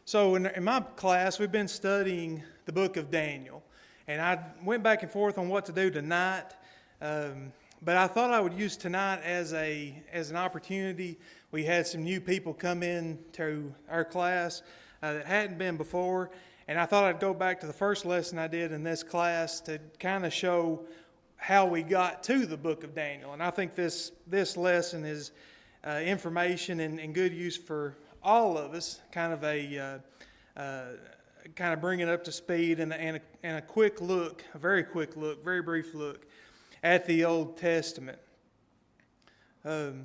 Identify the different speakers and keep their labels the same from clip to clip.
Speaker 1: So in my class, we've been studying the book of Daniel. And I went back and forth on what to do tonight. But I thought I would use tonight as an opportunity. We had some new people come in to our class that hadn't been before. And I thought I'd go back to the first lesson I did in this class to kind of show how we got to the book of Daniel. And I think this lesson is information and good use for all of us, kind of bring it up to speed and a quick look, a very quick look, very brief look at the Old Testament. Let's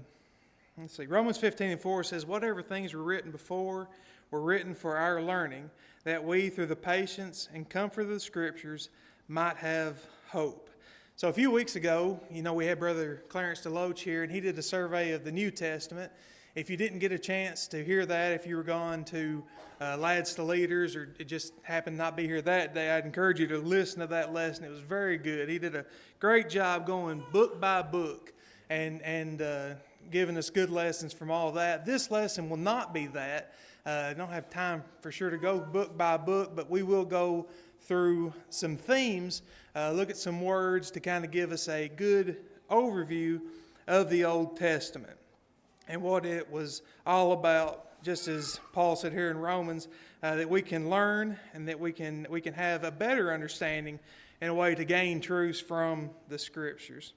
Speaker 1: see, Romans 15:4 says, "Whatever things were written before were written for our learning, that we, through the patience and comfort of the Scriptures, might have hope." So a few weeks ago, we had Brother Clarence DeLoach here, and he did a survey of the New Testament. If you didn't get a chance to hear that, if you were gone to Lads to Leaders, or it just happened not be here that day, I'd encourage you to listen to that lesson. It was very good. He did a great job going book by book and giving us good lessons from all that. This lesson will not be that. I don't have time for sure to go book by book, but we will go through some themes, look at some words to kind of give us a good overview of the Old Testament and what it was all about, just as Paul said here in Romans, that we can learn and that we can have a better understanding and a way to gain truths from the Scriptures.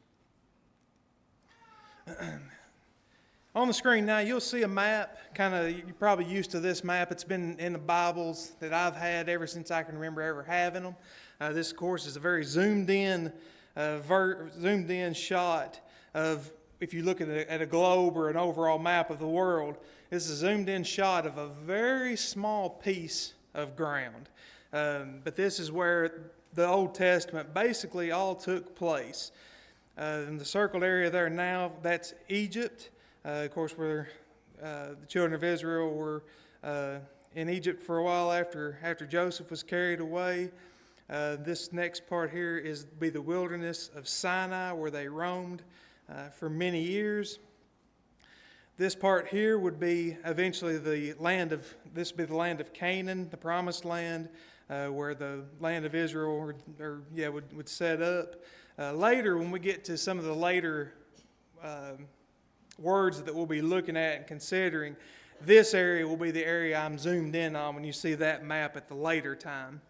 Speaker 1: On the screen now, you'll see a map. You're probably used to this map. It's been in the Bibles that I've had ever since I can remember ever having them. This, of course, is a very zoomed in shot of, if you look at a globe or an overall map of the world, this is a zoomed in shot of a very small piece of ground. But this is where the Old Testament basically all took place. In the circled area there now, that's Egypt. Of course, where the children of Israel were in Egypt for a while after Joseph was carried away. This next part here be the wilderness of Sinai, where they roamed for many years. This part here would be eventually the land of Canaan, the promised land, where the land of Israel would set up. Later, when we get to some of the later words that we'll be looking at and considering, this area will be the area I'm zoomed in on when you see that map at the later time.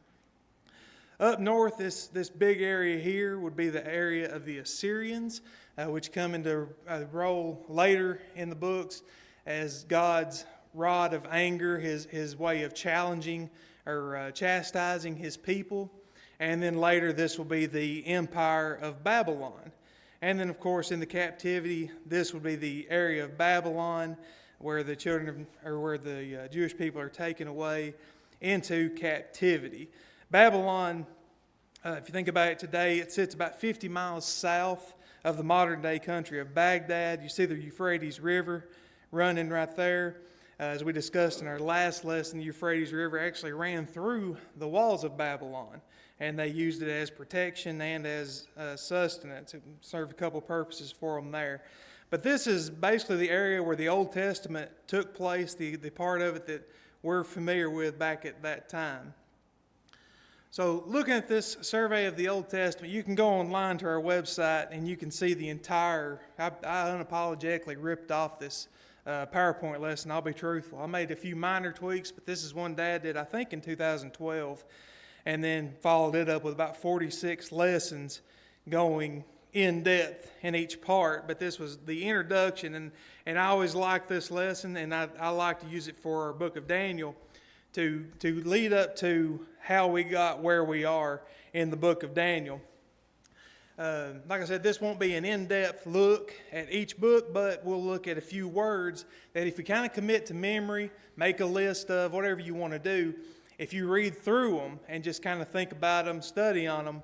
Speaker 1: Up north, this big area here would be the area of the Assyrians, which come into role later in the books as God's rod of anger, his way of challenging or chastising his people. And then later, this will be the empire of Babylon. And then, of course, in the captivity, this would be the area of Babylon, where the Jewish people are taken away into captivity. Babylon, if you think about it today, it sits about 50 miles south of the modern-day country of Baghdad. You see the Euphrates River running right there. As we discussed in our last lesson, the Euphrates River actually ran through the walls of Babylon, and they used it as protection and as sustenance. It served a couple purposes for them there. But this is basically the area where the Old Testament took place, the part of it that we're familiar with back at that time. So looking at this survey of the Old Testament, you can go online to our website and you can see the entire, I unapologetically ripped off this PowerPoint lesson, I'll be truthful. I made a few minor tweaks, but this is one Dad did, I think, in 2012, and then followed it up with about 46 lessons going in depth in each part. But this was the introduction, and I always like this lesson, and I like to use it for our book of Daniel to lead up to how we got where we are in the book of Daniel. Like I said, this won't be an in-depth look at each book, but we'll look at a few words that if you kind of commit to memory, make a list of whatever you want to do, if you read through them and just kind of think about them, study on them,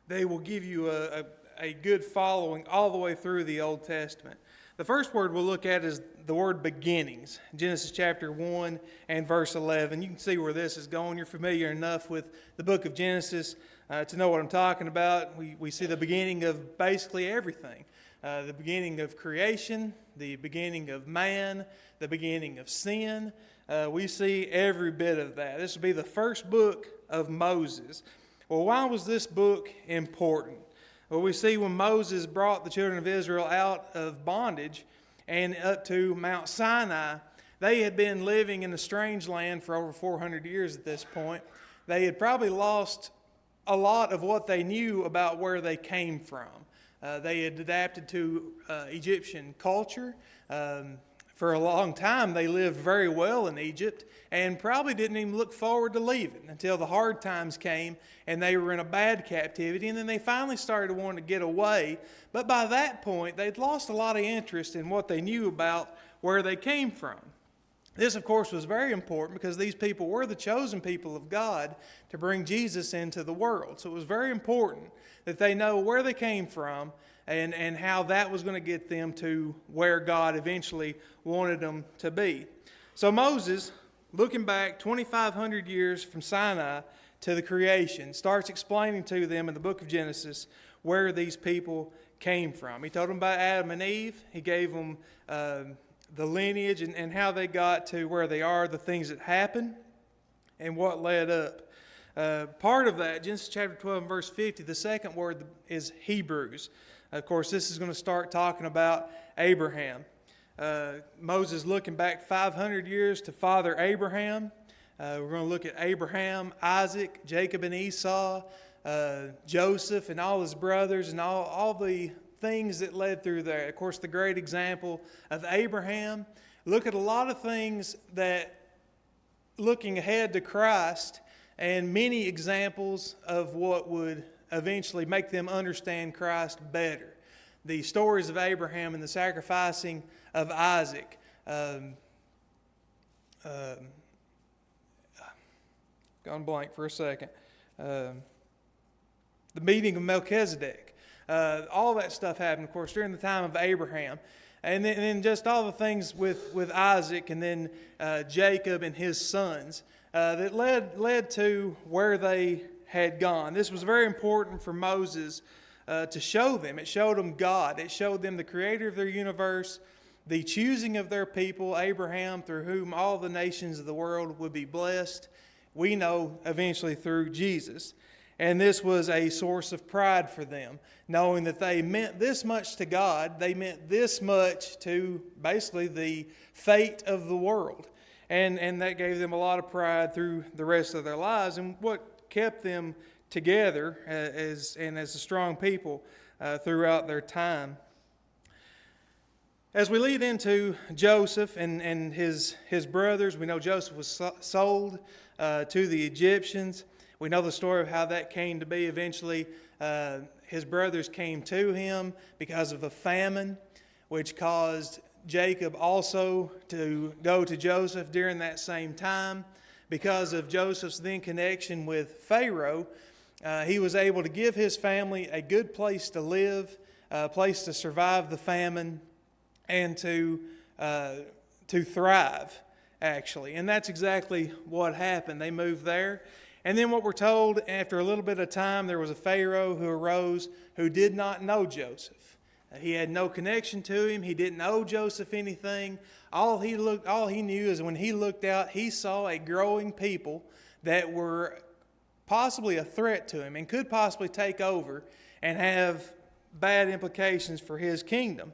Speaker 1: they will give you a good following all the way through the Old Testament. The first word we'll look at is the word beginnings. Genesis chapter 1 and verse 11. You can see where this is going. You're familiar enough with the book of Genesis to know what I'm talking about. We see the beginning of basically everything. The beginning of creation, the beginning of man, the beginning of sin, we see every bit of that. This will be the first book of Moses. Well, why was this book important? Well, we see when Moses brought the children of Israel out of bondage and up to Mount Sinai, they had been living in a strange land for over 400 years at this point. They had probably lost a lot of what they knew about where they came from. They had adapted to Egyptian culture. For a long time, they lived very well in Egypt and probably didn't even look forward to leaving until the hard times came and they were in a bad captivity. And then they finally started wanting to get away. But by that point, they'd lost a lot of interest in what they knew about where they came from. This, of course, was very important because these people were the chosen people of God to bring Jesus into the world. So it was very important that they know where they came from and how that was going to get them to where God eventually wanted them to be. So Moses, looking back 2,500 years from Sinai to the creation, starts explaining to them in the book of Genesis where these people came from. He told them about Adam and Eve. He gave them the lineage and how they got to where they are, the things that happened, and what led up. Part of that, Genesis chapter 12 and verse 50, the second word is Hebrews. Of course, this is going to start talking about Abraham. Moses looking back 500 years to Father Abraham. We're going to look at Abraham, Isaac, Jacob and Esau, Joseph and all his brothers, and all the things that led through there. Of course, the great example of Abraham. Look at a lot of things that, looking ahead to Christ, and many examples of what would eventually make them understand Christ better. The stories of Abraham and the sacrificing of Isaac. Gone blank for a second. The meeting of Melchizedek. All that stuff happened, of course, during the time of Abraham. And then just all the things with Isaac and then Jacob and his sons that led to where they had gone. This was very important for Moses to show them. It showed them God. It showed them the creator of their universe, the choosing of their people, Abraham, through whom all the nations of the world would be blessed. We know eventually through Jesus. And this was a source of pride for them, knowing that they meant this much to God. They meant this much to basically the fate of the world. And that gave them a lot of pride through the rest of their lives. And what kept them together as a strong people throughout their time. As we lead into Joseph and his brothers, we know Joseph was sold to the Egyptians. We know the story of how that came to be. Eventually, his brothers came to him because of a famine, which caused Jacob also to go to Joseph during that same time. Because of Joseph's then connection with Pharaoh, he was able to give his family a good place to live, a place to survive the famine, and to thrive, actually. And that's exactly what happened. They moved there. And then what we're told, after a little bit of time, there was a Pharaoh who arose who did not know Joseph. He had no connection to him. He didn't owe Joseph anything. All he knew is when he looked out, he saw a growing people that were possibly a threat to him and could possibly take over and have bad implications for his kingdom.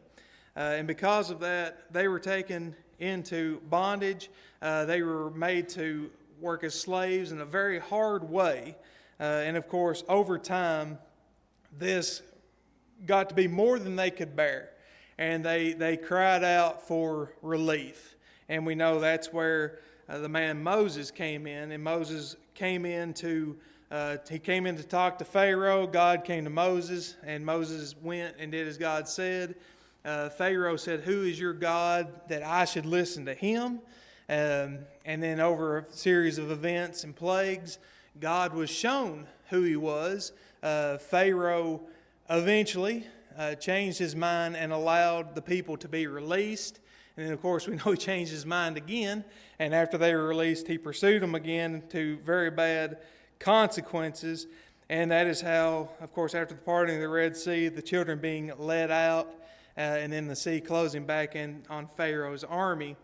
Speaker 1: And because of that, they were taken into bondage. They were made to work as slaves in a very hard way. And of course, over time, this got to be more than they could bear. And they cried out for relief. And we know that's where the man Moses came in. And Moses came in to talk to Pharaoh. God came to Moses, and Moses went and did as God said. Pharaoh said, "Who is your God that I should listen to him?" And then over a series of events and plagues, God was shown who he was. Pharaoh eventually changed his mind and allowed the people to be released. And then, of course, we know he changed his mind again. And after they were released, he pursued them again to very bad consequences. And that is how, of course, after the parting of the Red Sea, the children being led out, and then the sea closing back in on Pharaoh's army,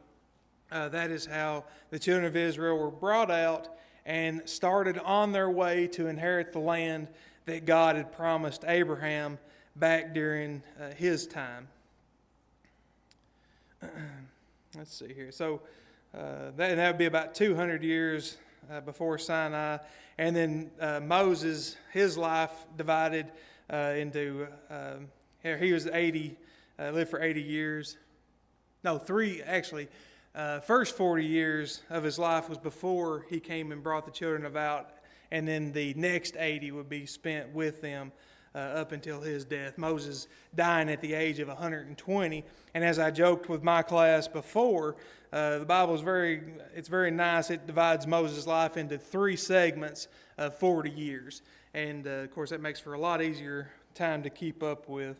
Speaker 1: That is how the children of Israel were brought out and started on their way to inherit the land that God had promised Abraham back during his time. Let's see here. So that would be about 200 years before Sinai. And then Moses, his life divided into, he was 80, lived for 80 years. No, first 40 years of his life was before he came and brought the children about, and then the next 80 would be spent with them up until his death. Moses dying at the age of 120. And as I joked with my class before, the Bible is very nice. It divides Moses' life into 3 segments of 40 years. And of course that makes for a lot easier time to keep up with.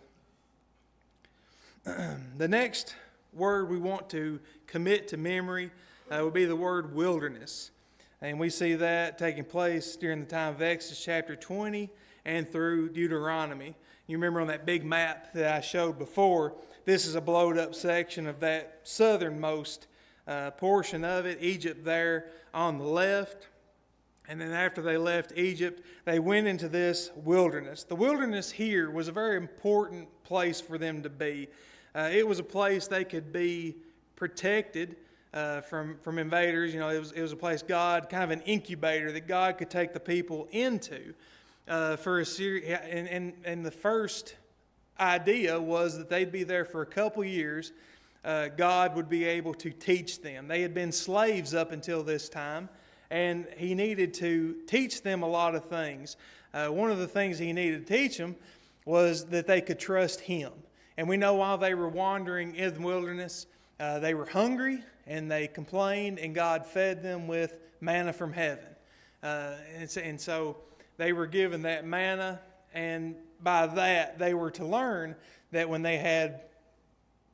Speaker 1: The next word we want to commit to memory would be the word wilderness. And we see that taking place during the time of Exodus chapter 20 and through Deuteronomy. You remember on that big map that I showed before, this is a blowed up section of that southernmost portion of it, Egypt there on the left. And then after they left Egypt, they went into this wilderness. The wilderness here was a very important place for them to be. It was a place they could be protected from invaders. You know, it was a place God, kind of an incubator that God could take the people into for a series. And the first idea was that they'd be there for a couple years. God would be able to teach them. They had been slaves up until this time, and He needed to teach them a lot of things. One of the things He needed to teach them was that they could trust Him. And we know while they were wandering in the wilderness, they were hungry and they complained, and God fed them with manna from heaven. And so they were given that manna, and by that they were to learn that when they had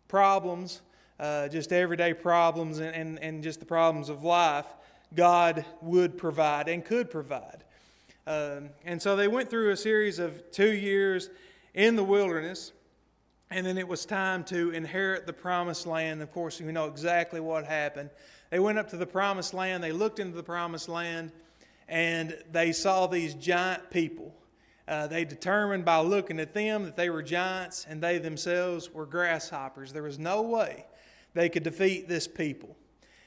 Speaker 1: problems, just everyday problems and just the problems of life, God would provide and could provide. And so they went through a series of 2 years in the wilderness. And then it was time to inherit the promised land. Of course, we know exactly what happened. They went up to the promised land. They looked into the promised land, and they saw these giant people. They determined by looking at them that they were giants, and they themselves were grasshoppers. There was no way they could defeat this people.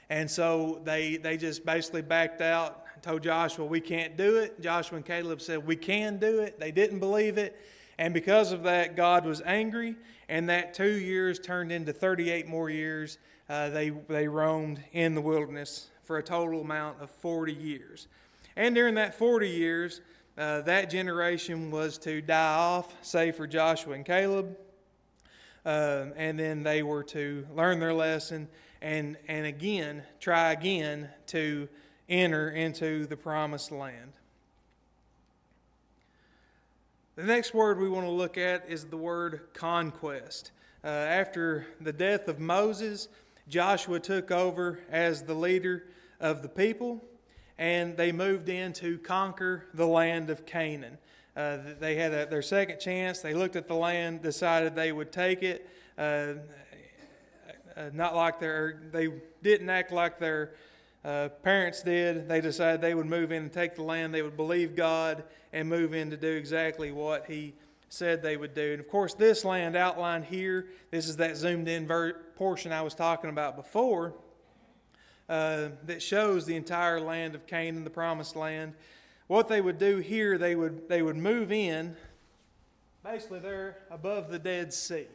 Speaker 1: And so they just basically backed out and told Joshua, we can't do it. Joshua and Caleb said, we can do it. They didn't believe it. And because of that, God was angry, and that 2 years turned into 38 more years. They roamed in the wilderness for a total amount of 40 years. And during that 40 years, that generation was to die off, save for Joshua and Caleb. And then they were to learn their lesson and again, try again to enter into the promised land. The next word we want to look at is the word conquest. After the death of Moses, Joshua took over as the leader of the people, and they moved in to conquer the land of Canaan. They had their second chance. They looked at the land, decided they would take it. They didn't act like their parents did. They decided they would move in and take the land. They would believe God and move in to do exactly what He said they would do. And of course, this land outlined here, this is that zoomed in portion I was talking about before, that shows the entire land of Canaan, the promised land. What they would do here, they would move in, basically they're above the Dead Sea.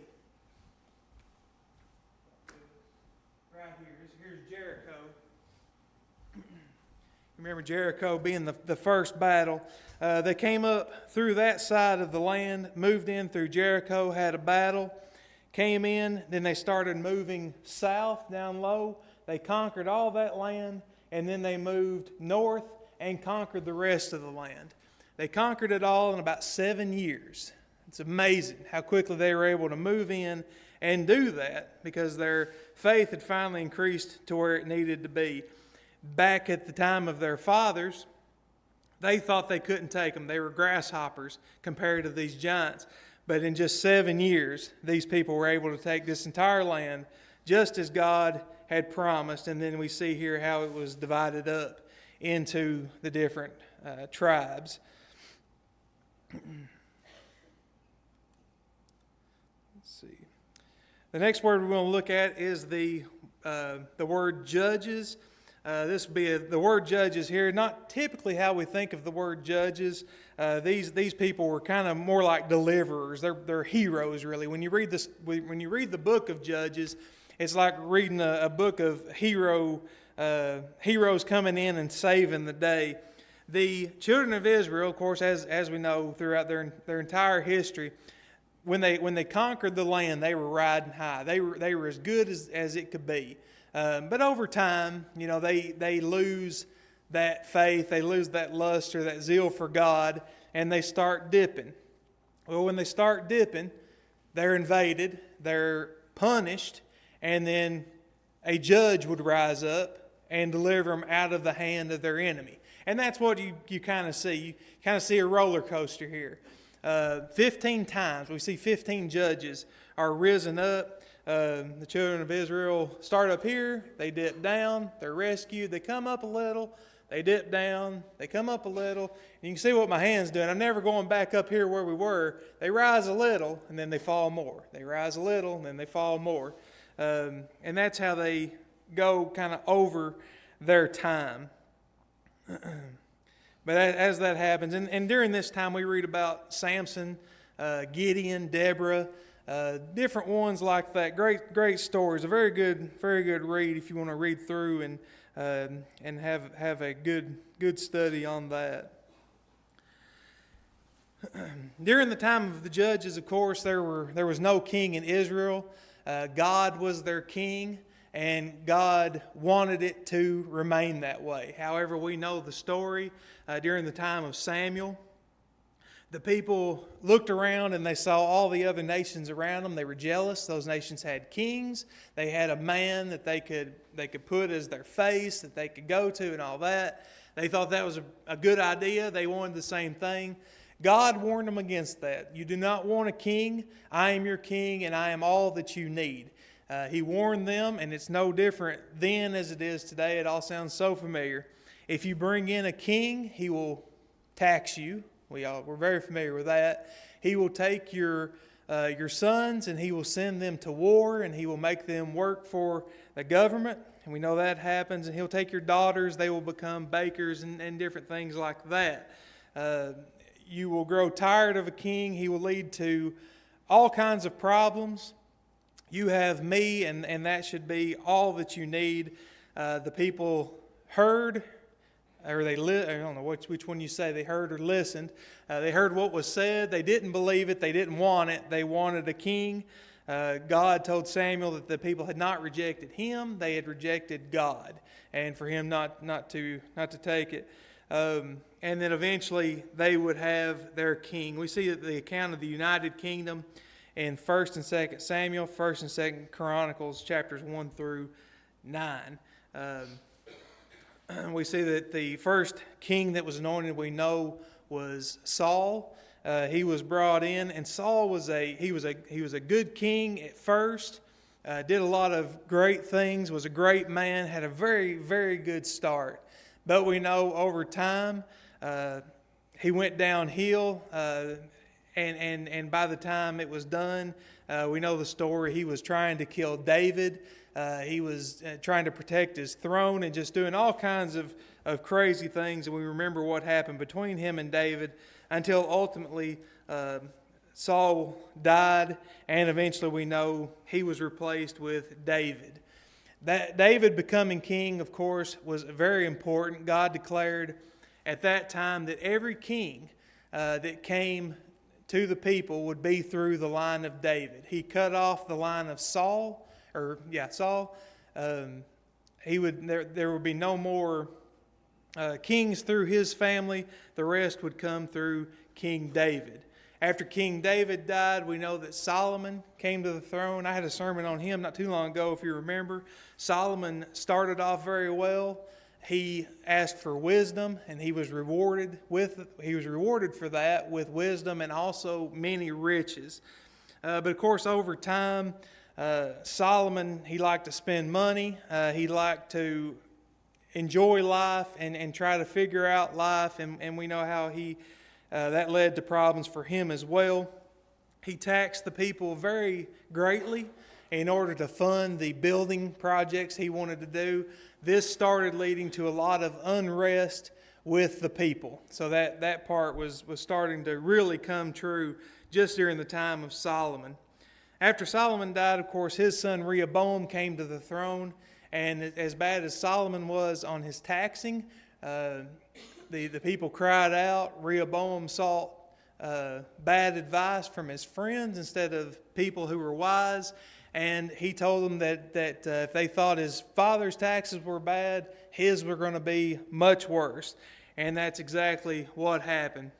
Speaker 1: Right here, here's Jericho. Remember Jericho being the first battle. They came up through that side of the land, moved in through Jericho, had a battle, came in, then they started moving south down low. They conquered all that land, and then they moved north and conquered the rest of the land. They conquered it all in about 7 years. It's amazing how quickly they were able to move in and do that, because their faith had finally increased to where it needed to be. Back at the time of their fathers, they thought they couldn't take them. They were grasshoppers compared to these giants. But in just 7 years, these people were able to take this entire land, just as God had promised. And then we see here how it was divided up into the different tribes. Let's see. The next word we're going to look at is the word judges. This would be the word judges here. Not typically how we think of the word judges. These people were kind of more like deliverers. They're heroes, really. When you read the book of Judges, it's like reading a book of heroes coming in and saving the day. The children of Israel, of course, as we know throughout their entire history, when they conquered the land, they were riding high. They were as good as it could be. But over time, they lose that faith, they lose that luster, that zeal for God, and they start dipping. Well, when they start dipping, they're invaded, they're punished, and then a judge would rise up and deliver them out of the hand of their enemy. And that's what you kind of see. You kind of see a roller coaster here. 15 times, we see 15 judges are risen up. The children of Israel start up here, they dip down, they're rescued, they come up a little, they dip down, they come up a little. And you can see what my hand's doing. I'm never going back up here where we were. They rise a little, and then they fall more. They rise a little, and then they fall more. And that's how they go kind of over their time. But as that happens, and during this time we read about Samson, Gideon, Deborah, different ones like that. Great stories. A very good read if you want to read through and have a good study on that. During the time of the judges, of course, there was no king in Israel. God was their king, and God wanted it to remain that way. However, we know the story during the time of Samuel. The people looked around and they saw all the other nations around them. They were jealous. Those nations had kings. They had a man that they could put as their face, that they could go to and all that. They thought that was a good idea. They wanted the same thing. God warned them against that. You do not want a king. I am your king, and I am all that you need. He warned them, and it's no different then as it is today. It all sounds so familiar. If you bring in a king, he will tax you. We're very familiar with that. He will take your sons and he will send them to war, and he will make them work for the government. And we know that happens. And he'll take your daughters. They will become bakers and different things like that. You will grow tired of a king. He will lead to all kinds of problems. You have me, and that should be all that you need. The people heard, or I don't know which one you say, they heard or listened. They heard what was said. They didn't believe it. They didn't want it. They wanted a king. God told Samuel that the people had not rejected him. They had rejected God, and for him not to take it. And then eventually they would have their king. We see that the account of the United Kingdom in 1st and 2nd Samuel, 1st and 2nd Chronicles, chapters 1 through 9. We see that the first king that was anointed, we know, was Saul. He was brought in, and Saul was a good king at first. Did a lot of great things. Was a great man. Had a very, very good start. But we know over time he went downhill. And by the time it was done, we know the story. He was trying to kill David. He was trying to protect his throne and just doing all kinds of crazy things. And we remember what happened between him and David until ultimately Saul died. And eventually we know he was replaced with David. That David becoming king, of course, was very important. God declared at that time that every king that came to the people would be through the line of David. He cut off the line of Saul. There would be no more kings through his family. The rest would come through King David. After King David died, we know that Solomon came to the throne. I had a sermon on him not too long ago, if you remember. Solomon started off very well. He asked for wisdom, and he was rewarded for that with wisdom and also many riches. But of course, over time, Solomon, he liked to spend money. He liked to enjoy life and try to figure out life. And we know how that led to problems for him as well. He taxed the people very greatly in order to fund the building projects he wanted to do. This started leading to a lot of unrest with the people. So that part was starting to really come true just during the time of Solomon. After Solomon died, of course, his son Rehoboam came to the throne. And as bad as Solomon was on his taxing, the people cried out. Rehoboam sought bad advice from his friends instead of people who were wise. And he told them that if they thought his father's taxes were bad, his were going to be much worse. And that's exactly what happened.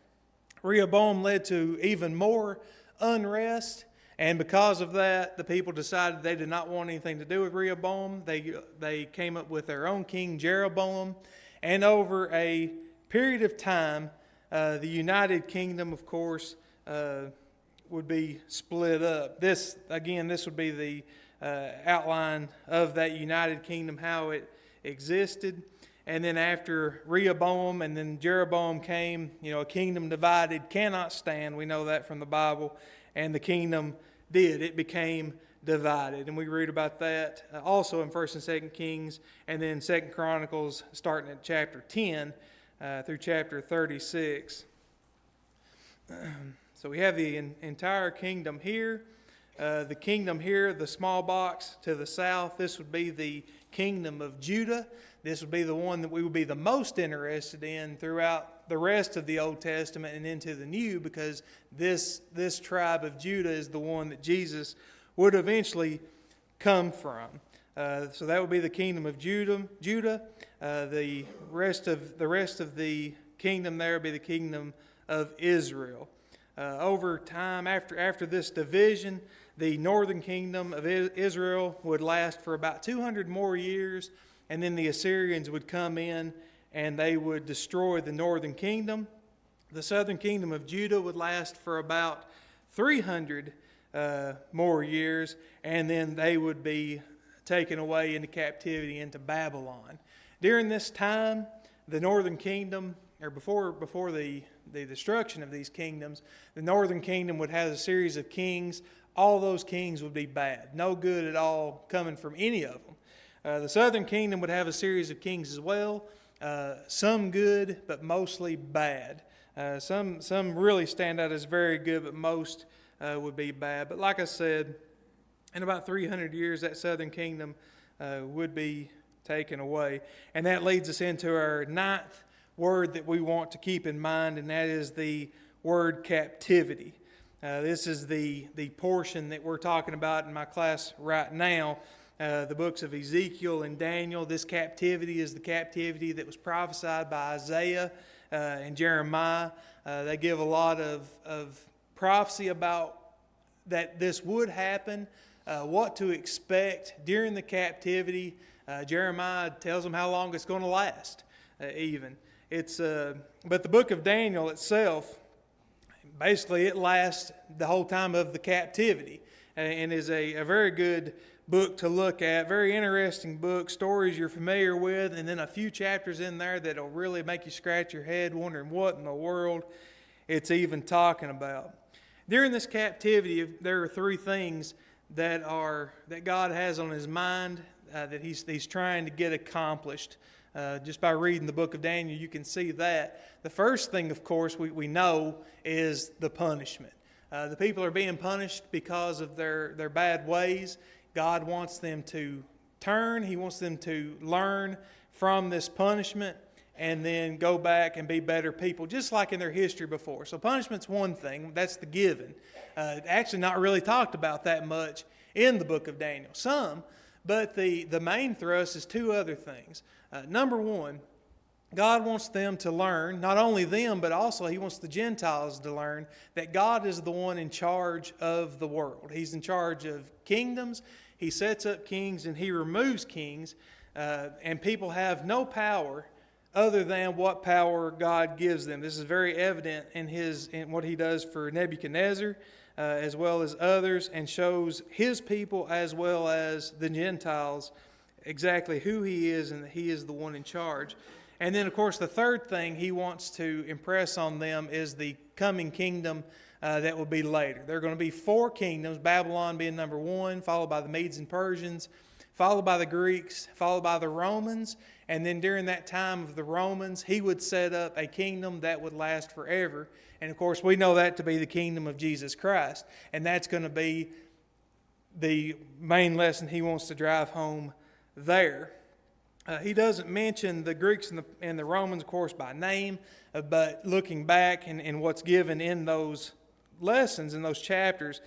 Speaker 1: Rehoboam led to even more unrest. And because of that, the people decided they did not want anything to do with Rehoboam. They came up with their own king, Jeroboam. And over a period of time, the United Kingdom, of course, would be split up. This would be the outline of that United Kingdom, how it existed. And then after Rehoboam and then Jeroboam came, a kingdom divided cannot stand. We know that from the Bible. And the kingdom did. It became divided. And we read about that also in 1st and 2nd Kings, and then 2nd Chronicles starting at chapter 10 through chapter 36. So we have the entire kingdom here. The kingdom here, the small box to the south, this would be the kingdom of Judah. This would be the one that we would be the most interested in throughout the rest of the Old Testament and into the New, because this tribe of Judah is the one that Jesus would eventually come from. So that would be the kingdom of Judah. The rest of the kingdom there would be the kingdom of Israel. Over time, after this division, the northern kingdom of Israel would last for about 200 more years, and then the Assyrians would come in and they would destroy the northern kingdom. The southern kingdom of Judah would last for about 300 more years, and then they would be taken away into captivity into Babylon. During this time, the northern kingdom, or before the destruction of these kingdoms, the northern kingdom would have a series of kings. All those kings would be bad. No good at all coming from any of them. The southern kingdom would have a series of kings as well. Some good, but mostly bad. Some really stand out as very good, but most would be bad. But like I said, in about 300 years, that southern kingdom would be taken away. And that leads us into our ninth word that we want to keep in mind, and that is the word captivity. This is the portion that we're talking about in my class right now. The books of Ezekiel and Daniel. This captivity is the captivity that was prophesied by Isaiah and Jeremiah. They give a lot of prophecy about that this would happen, what to expect during the captivity. Jeremiah tells them how long it's going to last, even. But the book of Daniel itself, basically it lasts the whole time of the captivity, and is a very good book to look at. Very interesting book, stories you're familiar with, and then a few chapters in there that'll really make you scratch your head wondering what in the world it's even talking about. During this captivity, there are three things that God has on his mind that he's trying to get accomplished. Just by reading the book of Daniel, you can see that. The first thing, of course, we know is the punishment. The people are being punished because of their bad ways. God wants them to turn. He wants them to learn from this punishment and then go back and be better people, just like in their history before. So punishment's one thing. That's the given. Actually not really talked about that much in the book of Daniel. Some, but the main thrust is two other things. Number one, God wants them to learn, not only them, but also He wants the Gentiles to learn that God is the one in charge of the world. He's in charge of kingdoms. He sets up kings and He removes kings, and people have no power other than what power God gives them. This is very evident in what He does for Nebuchadnezzar. as well as others, and shows his people as well as the Gentiles exactly who he is and that he is the one in charge. And then, of course, the third thing he wants to impress on them is the coming kingdom that will be later. There are going to be 4 kingdoms, Babylon being number 1, followed by the Medes and Persians, followed by the Greeks, followed by the Romans, and then during that time of the Romans, he would set up a kingdom that would last forever. And of course, we know that to be the kingdom of Jesus Christ. And that's going to be the main lesson he wants to drive home there. He doesn't mention the Greeks and the Romans, of course, by name, but looking back and what's given in those lessons, in those chapters,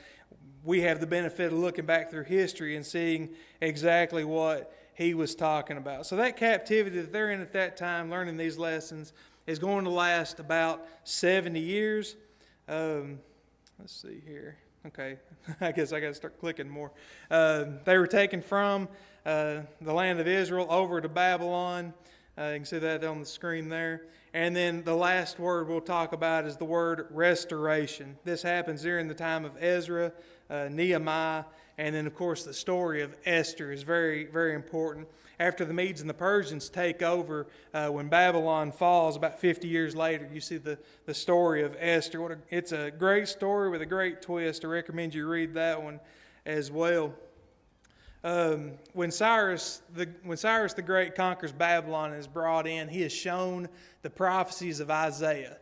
Speaker 1: we have the benefit of looking back through history and seeing exactly what he was talking about. So that captivity that they're in at that time, learning these lessons, is going to last about 70 years. Let's see here. Okay, I guess I got to start clicking more. They were taken from the land of Israel over to Babylon. You can see that on the screen there. And then the last word we'll talk about is the word restoration. This happens during the time of Ezra, Nehemiah, and then, of course, the story of Esther is very, very important. After the Medes and the Persians take over, when Babylon falls about 50 years later, you see the story of Esther. It's a great story with a great twist. I recommend you read that one as well. When Cyrus the Great conquers Babylon and is brought in, he is shown the prophecies of Isaiah.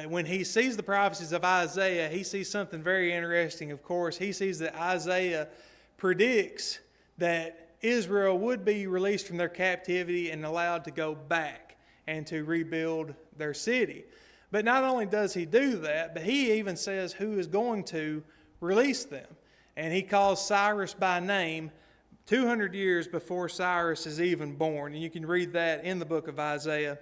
Speaker 1: When he sees the prophecies of Isaiah, he sees something very interesting, of course. He sees that Isaiah predicts that Israel would be released from their captivity and allowed to go back and to rebuild their city. But not only does he do that, but he even says who is going to release them. And he calls Cyrus by name 200 years before Cyrus is even born. And you can read that in the book of Isaiah.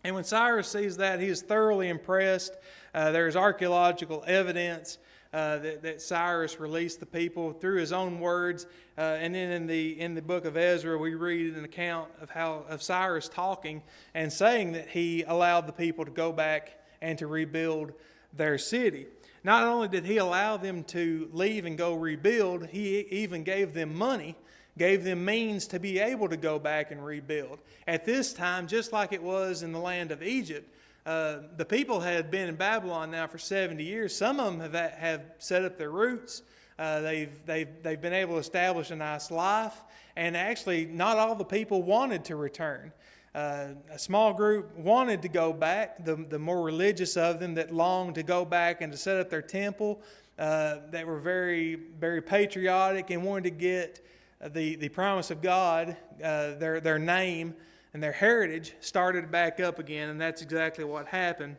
Speaker 1: And when Cyrus sees that, he is thoroughly impressed. There's archaeological evidence that Cyrus released the people through his own words. And then in the book of Ezra, we read an account of Cyrus talking and saying that he allowed the people to go back and to rebuild their city. Not only did he allow them to leave and go rebuild, he even gave them money, gave them means to be able to go back and rebuild. At this time, just like it was in the land of Egypt, the people had been in Babylon now for 70 years. Some of them have set up their roots. They've been able to establish a nice life. And actually, not all the people wanted to return. A small group wanted to go back, the more religious of them that longed to go back and to set up their temple. They were very, very patriotic and wanted to get the promise of God, their name and their heritage started back up again, and that's exactly what happened.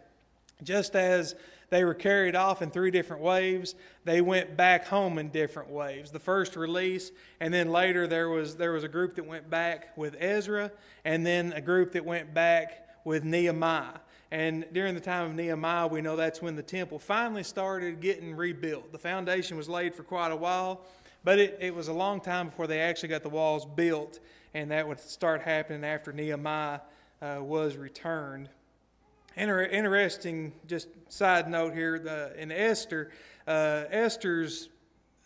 Speaker 1: Just as they were carried off in 3 different waves, they went back home in different waves. The first release, and then later there was a group that went back with Ezra, and then a group that went back with Nehemiah. And during the time of Nehemiah, we know that's when the temple finally started getting rebuilt. The foundation was laid for quite a while, but it was a long time before they actually got the walls built, and that would start happening after Nehemiah was returned. Interesting, just side note here, in Esther, Esther's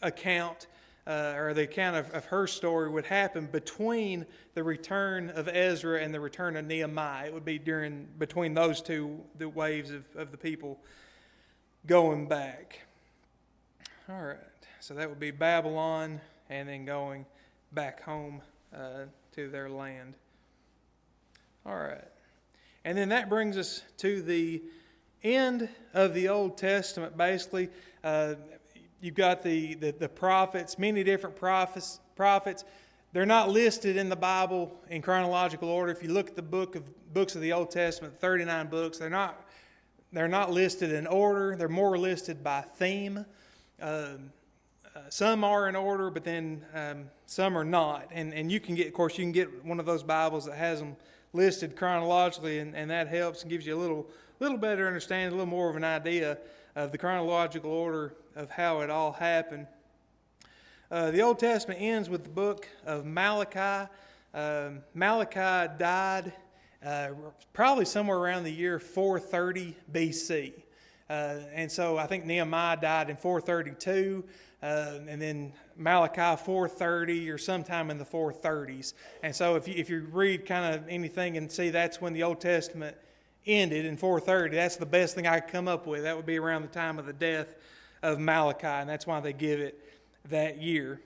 Speaker 1: account, or the account of her story would happen between the return of Ezra and the return of Nehemiah. It would be between those two, the waves of the people going back. All right, so that would be Babylon and then going back home to their land. All right. And then that brings us to the end of the Old Testament, basically. You've got the prophets, many different prophets. They're not listed in the Bible in chronological order. If you look at the books of the Old Testament, 39 books, they're not listed in order. They're more listed by theme. Some are in order, but then some are not. And you can get one of those Bibles that has them listed chronologically, and that helps and gives you a little better understanding, a little more of an idea of the chronological order of how it all happened. The Old Testament ends with the book of Malachi. Malachi died probably somewhere around the year 430 BC. And so I think Nehemiah died in 432, and then Malachi 430 or sometime in the 430s. And so if you read kind of anything and see that's when the Old Testament ended in 430, that's the best thing I could come up with. That would be around the time of the death of Malachi, and that's why they give it that year.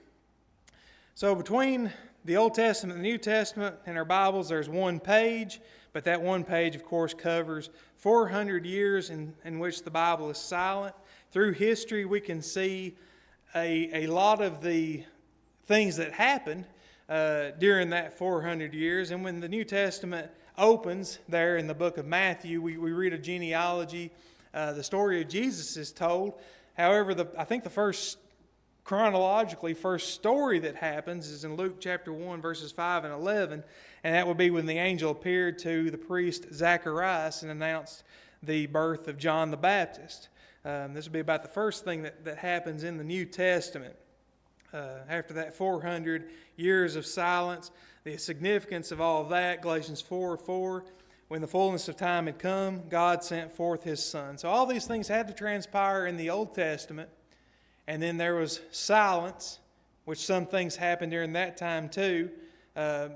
Speaker 1: So between the Old Testament and the New Testament in our Bibles, there's one page, but that one page, of course, covers 400 years in which the Bible is silent. Through history, we can see a lot of the things that happened during that 400 years. And when the New Testament opens there in the book of Matthew, we read a genealogy. The story of Jesus is told. However, I think the first story that happens is in Luke chapter 1, verses 5 and 11, and that would be when the angel appeared to the priest Zacharias and announced the birth of John the Baptist. This would be about the first thing that happens in the New Testament. After that 400 years of silence, the significance of all of that, Galatians 4:4, when the fullness of time had come, God sent forth His Son. So all these things had to transpire in the Old Testament. And then there was silence, which some things happened during that time too.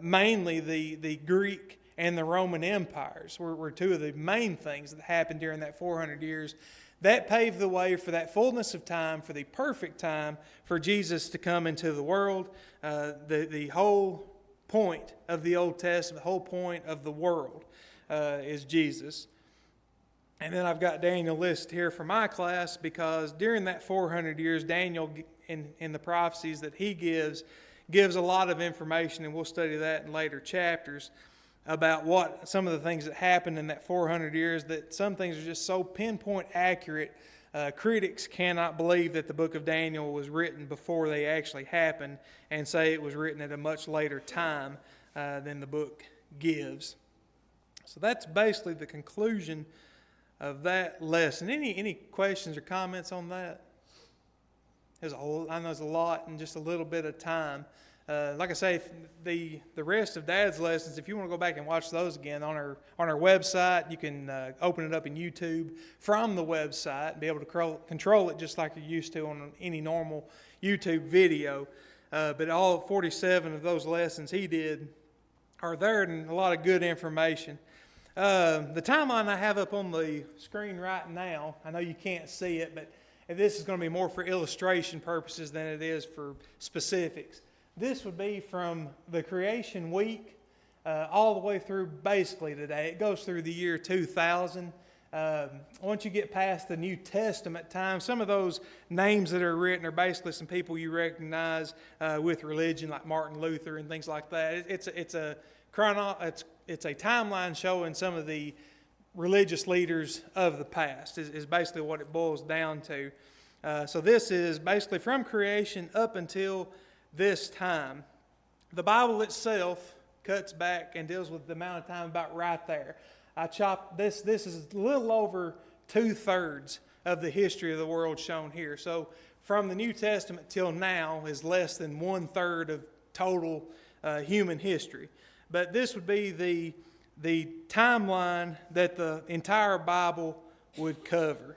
Speaker 1: Mainly the Greek and the Roman empires were two of the main things that happened during that 400 years. That paved the way for that fullness of time, for the perfect time for Jesus to come into the world. The whole point of the Old Testament, the whole point of the world is Jesus. And then I've got Daniel listed here for my class because during that 400 years, Daniel, in the prophecies that he gives a lot of information, and we'll study that in later chapters, about what some of the things that happened in that 400 years, that some things are just so pinpoint accurate, critics cannot believe that the book of Daniel was written before they actually happened and say it was written at a much later time than the book gives. So that's basically the conclusion of that lesson. Any questions or comments on that? I know there's a lot in just a little bit of time. Like I say, the rest of Dad's lessons, if you want to go back and watch those again on our website, you can open it up in YouTube from the website and be able to control it just like you're used to on any normal YouTube video. But all 47 of those lessons he did are there, and a lot of good information. The timeline I have up on the screen right now, I know you can't see it, but this is going to be more for illustration purposes than it is for specifics. This would be from the creation week all the way through basically today. It goes through the year 2000. Once you get past the New Testament time, some of those names that are written are basically some people you recognize with religion, like Martin Luther and things like that. It's a timeline showing some of the religious leaders of the past is basically what it boils down to. So this is basically from creation up until this time. The Bible itself cuts back and deals with the amount of time about right there. I chopped this is a little over 2/3 of the history of the world shown here. So from the New Testament till now is less than 1/3 of total human history. But this would be the timeline that the entire Bible would cover.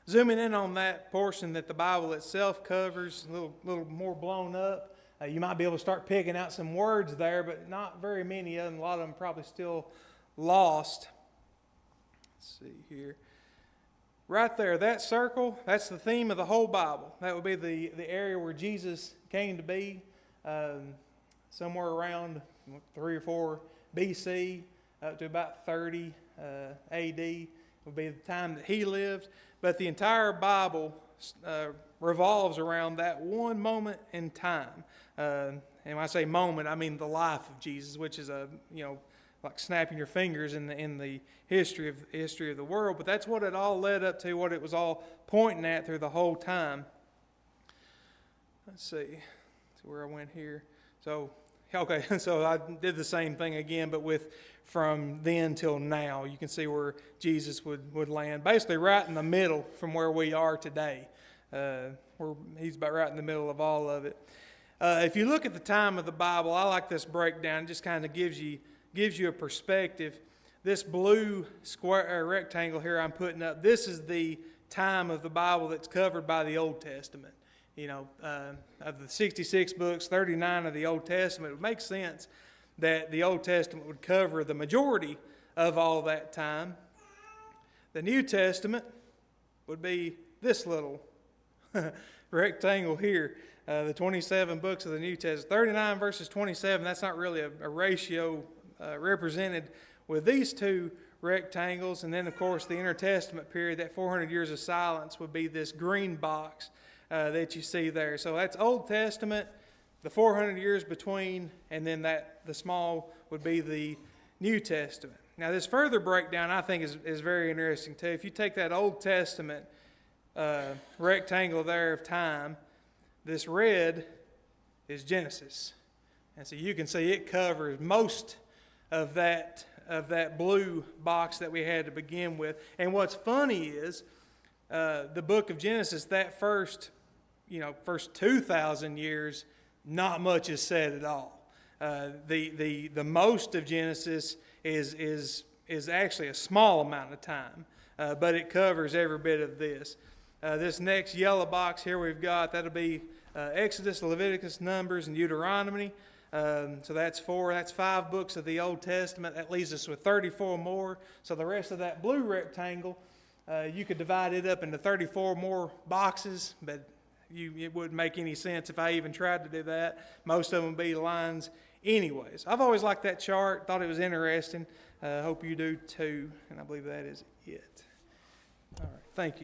Speaker 1: Zooming in on that portion that the Bible itself covers, a little more blown up, you might be able to start picking out some words there, but not very many of them. A lot of them probably still lost. Let's see here. Right there, that circle, that's the theme of the whole Bible. That would be the area where Jesus came to be, somewhere around 3 or 4 BC up to about 30 AD would be the time that he lived. But the entire Bible revolves around that one moment in time. And when I say moment, I mean the life of Jesus, which is like snapping your fingers in the history of the world. But that's what it all led up to, what it was all pointing at through the whole time. Let's see where I went here. So I did the same thing again, but with from then till now. You can see where Jesus would land, basically right in the middle from where we are today. He's about right in the middle of all of it. If you look at the time of the Bible, I like this breakdown. It just kind of gives you a perspective. this blue square rectangle here I'm putting up, this is the time of the Bible that's covered by the Old Testament. You know, of the 66 books, 39 of the Old Testament, it would make sense that the Old Testament would cover the majority of all that time. The New Testament would be this little rectangle here, the 27 books of the New Testament. 39 versus 27, that's not really a ratio represented with these two rectangles. And then, of course, the intertestament period, that 400 years of silence, would be this green box that you see there. So that's Old Testament, the 400 years between, and then the small would be the New Testament. Now, this further breakdown I think is very interesting too. If you take that Old Testament rectangle there of time, this red is Genesis. And so you can see it covers most of that blue box that we had to begin with. And what's funny is the book of Genesis, that first 2,000 years, not much is said at all. The most of Genesis is actually a small amount of time, but it covers every bit of this. This next yellow box here we've got, that'll be Exodus, Leviticus, Numbers, and Deuteronomy. So that's 5 books of the Old Testament. That leaves us with 34 more. So the rest of that blue rectangle, you could divide it up into 34 more boxes, but it wouldn't make any sense if I even tried to do that. Most of them would be lines anyways. I've always liked that chart, thought it was interesting. Hope you do too, and I believe that is it. All right, thank you.